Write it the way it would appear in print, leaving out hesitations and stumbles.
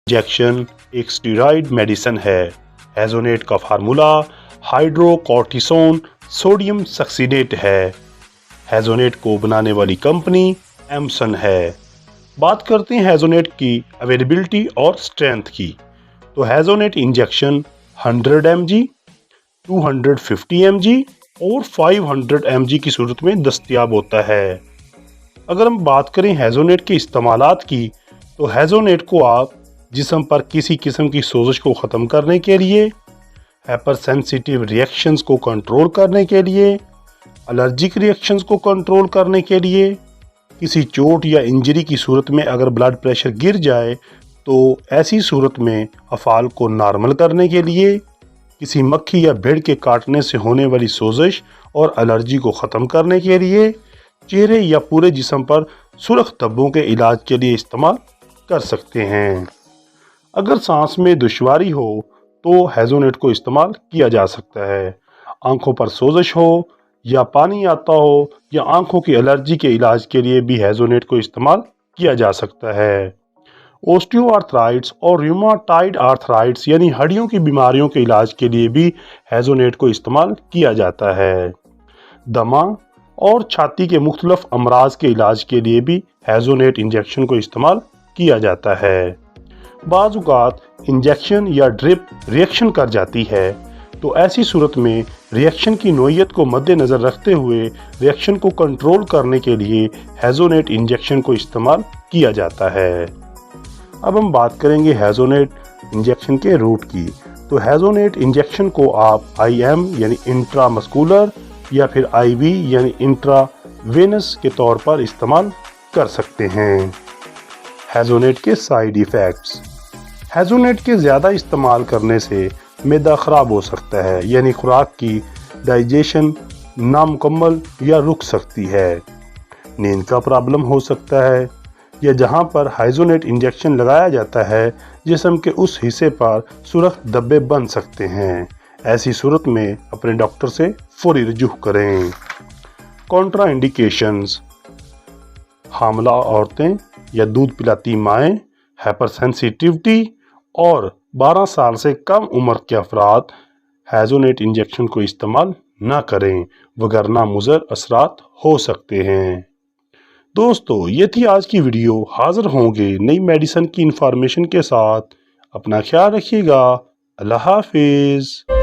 Injection एक steroid medicine है। हेजोनेट का फार्मूला हाइड्रोकॉर्टिसोन सोडियम सक्सीनेट है। हेजोनेट को बनाने वाली कंपनी एमसन है। बात करते हैं हेजोनेट की अवेलेबिलिटी और स्ट्रेंथ की। तो हेजोनेट इंजेक्शन 100 mg, 250 mg और 500 mg की सूरत में दस्तयाब होता है। अगर हम बात करें हेजोनेट के इस्तेमालात की, तो हेजोनेट को आप जिस्म पर किसी किस्म की सोजिश को ख़त्म करने के लिए, हाइपर सेंसिटिव रिएक्शंस को कंट्रोल करने के लिए, एलर्जिक रिएक्शंस को कंट्रोल करने के लिए, किसी चोट या इंजरी की सूरत में अगर ब्लड प्रेशर गिर जाए तो ऐसी सूरत में अफ़ाल को नॉर्मल करने के लिए, किसी मक्खी या भेड़ के काटने से होने वाली सोजिश और एलर्जी को ख़त्म करने के लिए, चेहरे या पूरे जिस्म पर सुर्ख धब्बों के इलाज के लिए इस्तेमाल कर सकते हैं। अगर सांस में दुश्वारी हो तो हेजोनेट को इस्तेमाल किया जा सकता है। आंखों पर सोजिश हो या पानी आता हो या आंखों की एलर्जी के इलाज के लिए भी हेजोनेट को इस्तेमाल किया जा सकता है। ओस्टियोआर्थराइटिस और रूमेटॉइड आर्थराइटिस यानी हड्डियों की बीमारियों के इलाज के लिए भी हेजोनेट को इस्तेमाल किया जाता है। दमा और छाती के मुख्तलिफ अमराज के इलाज के लिए भी हेजोनेट इंजेक्शन को इस्तेमाल किया जाता है। बाज़ इंजेक्शन या ड्रिप रिएक्शन कर जाती है, तो ऐसी सूरत में रिएक्शन की नोयत को मद्देनज़र रखते हुए रिएक्शन को कंट्रोल करने के लिए हेजोनेट इंजेक्शन को इस्तेमाल किया जाता है। अब हम बात करेंगे हेजोनेट इंजेक्शन के रूट की। तो हेजोनेट इंजेक्शन को आप IM यानी इंट्रामस्कुलर या फिर IV यानी इंट्रावेनस के तौर पर इस्तेमाल कर सकते हैं। हेजोनेट के साइड इफ़ेक्ट्स। हेजोनेट के ज़्यादा इस्तेमाल करने से मैदा ख़राब हो सकता है, यानी खुराक की डाइजेशन नामुकम्मल या रुक सकती है। नींद का प्रॉब्लम हो सकता है, या जहां पर हेजोनेट इंजेक्शन लगाया जाता है जिस्म के उस हिस्से पर सुर्ख धब्बे बन सकते हैं। ऐसी सूरत में अपने डॉक्टर से फौरी रुजू करें। Contra indications. हामला औरतें या दूध पिलाती माएँ, हाइपर सेंसिटिविटी और 12 साल से कम उम्र के अफराद हेजोनेट इंजेक्शन को इस्तेमाल ना करें, वगरना मुज़र असरात हो सकते हैं। दोस्तों, ये थी आज की वीडियो। हाजिर होंगे नई मेडिसिन की इंफॉर्मेशन के साथ। अपना ख्याल रखिएगा। अल्लाह हाफिज़।